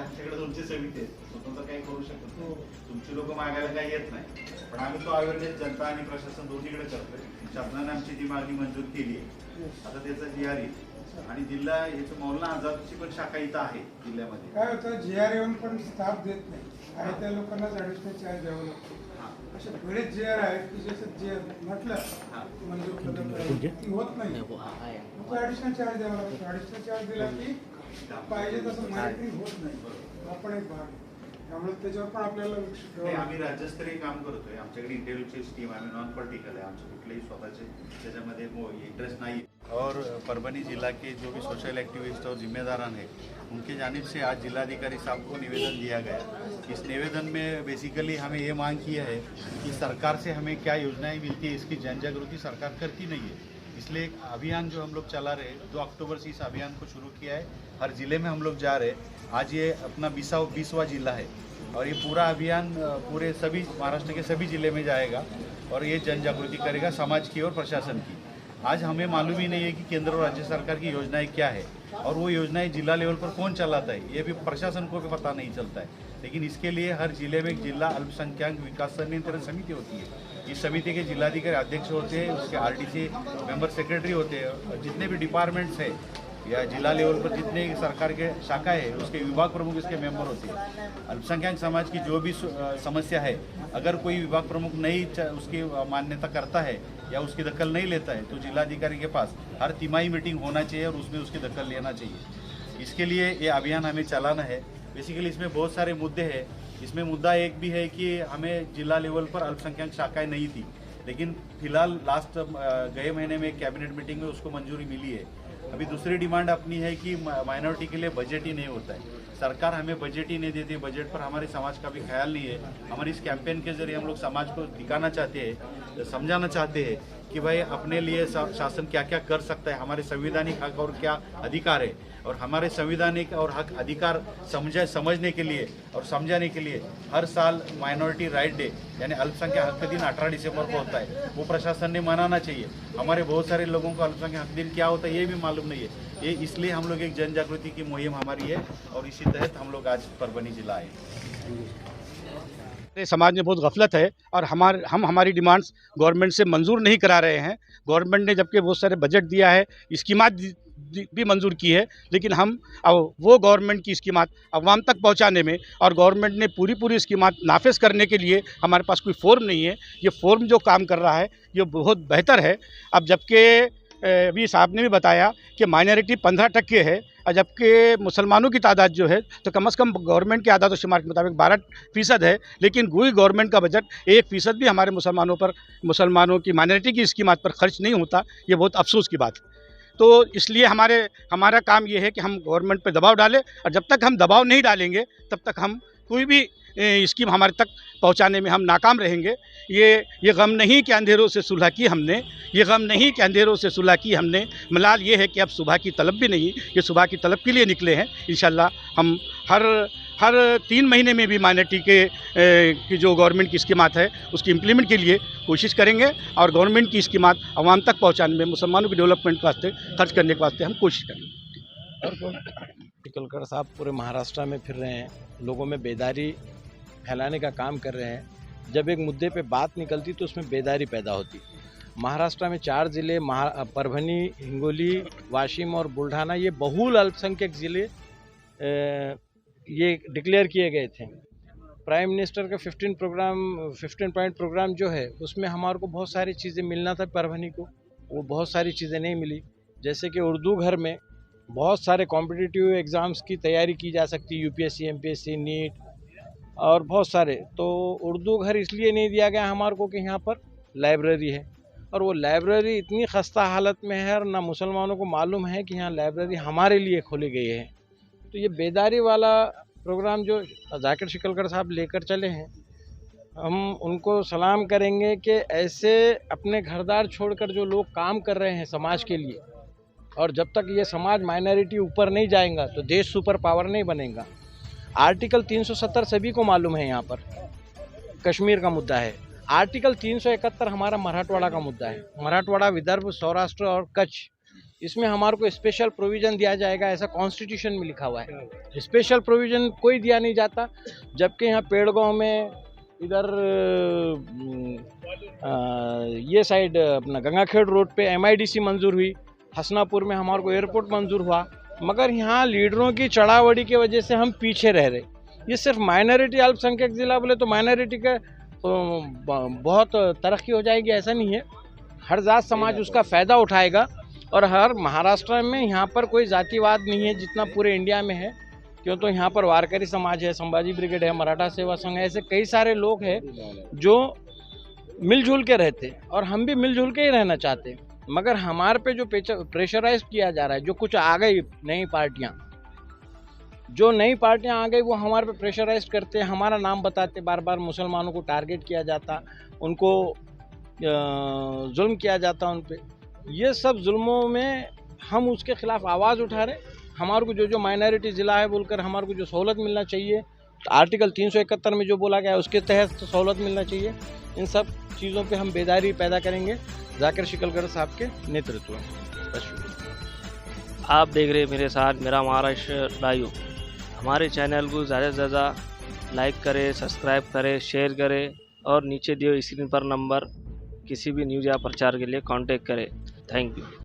आमच्याकडे तुमची समिती आहे, स्वतंत्र काही करू शकत नाही. तुमची लोक मागायला काही येत नाही, पण आम्ही तो अवेअरनेस जनता आणि प्रशासन दोन्हीकडे करतोय. शासनाने आमची ती मागणी मंजूर केली आहे. आता त्याचा GR येईल आणि जिल्हा याचं मौलाना आझादची पण शाखा इथं आहे जिल्ह्यामध्ये. काय होतं GR येऊन पण स्टाफ देत नाही आणि त्या लोकांनाच ॲडिशनल चार्ज द्यावं लागतो. असे बरेच GR आहेत की जसं जे म्हटलं मंजूर ती होत नाही, ॲडिशनल चार्ज द्यावा लागतो. ॲडिशनल चार्ज दिला की पाहिजे तसं माहिती होत नाही. आपण एक भाग त्यामुळे त्याच्यावर पण आपल्याला लक्ष ठेवावं. आम्ही राज्यस्तरीय काम करतोय. आमच्याकडे इंटेलिजन्स टीम, आम्ही नॉन पॉलिटिकल है, आमचे कुठलेही स्वतःचे त्याच्यामध्ये इंटरेस्ट नहीं. और परभनी जिला के जो भी सोशल एक्टिविस्ट और जिम्मेदारान हैं, उनके जानिब से आज जिलाधिकारी साहब को निवेदन दिया गया. इस निवेदन में बेसिकली हमें ये मांग किया है कि सरकार से हमें क्या योजनाएं मिलती है, इसकी जनजागृति सरकार करती नहीं है. इसलिए एक अभियान जो हम लोग चला रहे हैं, 2 अक्टूबर से इस अभियान को शुरू किया है. हर ज़िले में हम लोग जा रहे हैं. आज ये अपना 20वां जिला है और ये पूरा अभियान पूरे सभी महाराष्ट्र के सभी ज़िले में जाएगा और ये जन जागृति करेगा समाज की और प्रशासन की. आज हमें मालूम ही नहीं है कि केंद्र और राज्य सरकार की योजनाएं क्या है और वो योजनाएं जिला लेवल पर कौन चलाता है, ये भी प्रशासन को भी पता नहीं चलता है. लेकिन इसके लिए हर जिले में एक जिला अल्पसंख्यक विकास संनियंत्रण समिति होती है. इस समिति के जिलाधिकारी अध्यक्ष होते हैं, उसके RDC मेंबर सेक्रेटरी होते हैं और जितने भी डिपार्टमेंट्स हैं या जिला लेवल पर जितने सरकार के शाखाएं हैं उसके विभाग प्रमुख इसके मेंबर होते हैं. अल्पसंख्यक समाज की जो भी समस्या है, अगर कोई विभाग प्रमुख नहीं उसकी मान्यता करता है या उसकी दखल नहीं लेता है तो जिलाधिकारी के पास हर तिमाही मीटिंग होना चाहिए और उसमें उसकी दखल लेना चाहिए. इसके लिए ये अभियान हमें चलाना है. बेसिकली इसमें बहुत सारे मुद्दे हैं. इसमें मुद्दा एक भी है कि हमें जिला लेवल पर अल्पसंख्यक शाखाएं नहीं थी, लेकिन फिलहाल लास्ट गए महीने में कैबिनेट मीटिंग में उसको मंजूरी मिली है. अभी दूसरी डिमांड अपनी है कि माइनॉरिटी के लिए बजट ही नहीं होता है. सरकार हमें बजट ही नहीं देती. बजट पर हमारे समाज का भी ख्याल नहीं है. हमारी इस कैंपेन के जरिए हम लोग समाज को दिखाना चाहते हैं, समझाना चाहते हैं कि भाई अपने लिए शासन क्या क्या कर सकता है, हमारे संवैधानिक हक और क्या अधिकार है और हमारे संवैधानिक और हक अधिकार समझने के लिए और समझाने के लिए हर साल माइनॉरिटी राइट डे यानी अल्पसंख्यक हक दिन 18 दिसंबर को होता है. वो प्रशासन ने मनाना चाहिए. हमारे बहुत सारे लोगों को अल्पसंख्यक हक दिन क्या होता है ये भी मालूम नहीं है. ये इसलिए हम लोग एक जन जागृति की मुहिम हमारी है और इसी तहत हम लोग आज परभनी जिला आए. समाज में बहुत गफलत है और हम हमारी डिमांड्स गवर्नमेंट से मंजूर नहीं करा रहे हैं. गवर्नमेंट ने जबकि बहुत सारे बजट दिया है, स्कीमात भी मंजूर की है, लेकिन हम अब वो गवर्नमेंट की स्कीमात अवाम तक पहुंचाने में और गवर्नमेंट ने पूरी स्कीमात नाफिज करने के लिए हमारे पास कोई फॉर्म नहीं है. ये फॉर्म जो काम कर रहा है ये बहुत बेहतर है. अब जबकि अभी साहब ने भी बताया कि माइनॉरिटी 15% है और जबकि मुसलमानों की तादाद जो है तो कम से कम गवर्नमेंट के आदाद शुमार के मुताबिक 12% है, लेकिन कोई गवर्नमेंट का बजट 1% भी हमारे मुसलमानों की माइनॉरिटी की स्कीमात पर खर्च नहीं होता. ये बहुत अफसोस की बात है. तो इसलिए हमारा काम ये है कि हम गवर्नमेंट पर दबाव डालें और जब तक हम दबाव नहीं डालेंगे तब तक हम कोई भी स्कीम हमारे तक पहुंचाने में हम नाकाम रहेंगे. ये गम नहीं कि अंधेरों से सुलह की हमने, ये गम नहीं कि अंधेरों से सुलह की हमने. मलाल ये है कि अब सुबह की तलब भी नहीं, ये सुबह की तलब के लिए निकले हैं. इंशाल्लाह हम हर 3 महीने में भी माइनॉरिटी की जो गवर्नमेंट की स्कीमात है उसकी इम्प्लीमेंट के लिए कोशिश करेंगे और गवर्नमेंट की स्कीमात आवाम तक पहुँचाने में, मुसलमानों के डेवलपमेंट वास्ते खर्च करने के वास्ते हम कोशिश करेंगे. टिकलकर साहब पूरे महाराष्ट्र में फिर रहे हैं, लोगों में बेदारी फैलाने का काम कर रहे हैं. जब एक मुद्दे पे बात निकलती तो उसमें बेदारी पैदा होती. महाराष्ट्र में 4 ज़िले परभनी, हिंगोली, वाशिम और बुल्ढाना ये बहुल अल्पसंख्यक ज़िले ये डिक्लेयर किए गए थे. प्राइम मिनिस्टर का 15 पॉइंट प्रोग्राम जो है उसमें हमारे को बहुत सारी चीज़ें मिलना था परभनी को, वो बहुत सारी चीज़ें नहीं मिली. जैसे कि उर्दू घर में बहुत सारे कॉम्पिटिटिव एग्ज़ाम्स की तैयारी की जा सकती है, UPSC, MPSC, नीट और बहुत सारे. तो उर्दू घर इसलिए नहीं दिया गया हमारे को कि यहाँ पर लाइब्रेरी है और वो लाइब्रेरी इतनी खस्ता हालत में है और ना मुसलमानों को मालूम है कि यहाँ लाइब्रेरी हमारे लिए खोली गई है. तो ये बेदारी वाला प्रोग्राम जो जाकिर शिकलकर साहब लेकर चले हैं, हम उनको सलाम करेंगे कि ऐसे अपने घरदार छोड़कर जो लोग काम कर रहे हैं समाज के लिए, और जब तक ये समाज माइनॉरिटी ऊपर नहीं जाएगा तो देश सुपर पावर नहीं बनेगा. आर्टिकल 370 सभी को मालूम है, यहाँ पर कश्मीर का मुद्दा है. आर्टिकल 371 हमारा मराठवाड़ा का मुद्दा है. मराठवाड़ा, विदर्भ, सौराष्ट्र और कच्छ इसमें हमारे को स्पेशल प्रोविज़न दिया जाएगा, ऐसा कॉन्स्टिट्यूशन में लिखा हुआ है। स्पेशल प्रोविज़न कोई दिया नहीं जाता, जबकि यहाँ पेड़गांव में इधर ये साइड अपना गंगाखेड़ रोड पे MIDC मंजूर हुई, हसनापुर में हमारे को एयरपोर्ट मंजूर हुआ, मगर यहाँ लीडरों की चढ़ावड़ी की वजह से हम पीछे रह रहे। ये सिर्फ माइनॉरिटी अल्पसंख्यक ज़िला बोले तो माइनॉरिटी का बहुत तरक्की हो जाएगी, ऐसा नहीं है। हर जात समाज उसका फ़ायदा उठाएगा और हर महाराष्ट्र में यहाँ पर कोई जातिवाद नहीं है जितना पूरे इंडिया में है, क्यों तो यहाँ पर वारकरी समाज है, संभाजी ब्रिगेड है, मराठा सेवा संघ है, ऐसे कई सारे लोग हैं जो मिलजुल के रहते हैं और हम भी मिलजुल के ही रहना चाहते हैं। मगर हमारे पे जो प्रेशराइज किया जा रहा है, जो कुछ आ गई नई पार्टियाँ आ गई वो हमारे पे प्रेशराइज करते हैं, हमारा नाम बताते, बार बार मुसलमानों को टारगेट किया जाता, उनको जुल्म किया जाता उन पे। ये सब जुल्मों में हम उसके खिलाफ आवाज़ उठा रहे। हमारे को जो माइनॉरिटी ज़िला है बोलकर हमारे को जो सहूलत मिलना चाहिए, तो आर्टिकल 371 में जो बोला गया है उसके तहत तो सहूलत मिलना चाहिए। इन सब चीज़ों पे हम बेदारी पैदा करेंगे जाकिर शिकलगर साहब के नेतृत्व में। बस शुक्रिया। आप देख रहे हैं मेरे साथ मेरा महाराष्ट्र लाइव। हमारे चैनल को ज़्यादा से ज़्यादा लाइक करें, सब्सक्राइब करें, शेयर करें और नीचे दिए स्क्रीन पर नंबर किसी भी न्यूज़ या प्रचार के लिए कांटेक्ट करें। Thank you.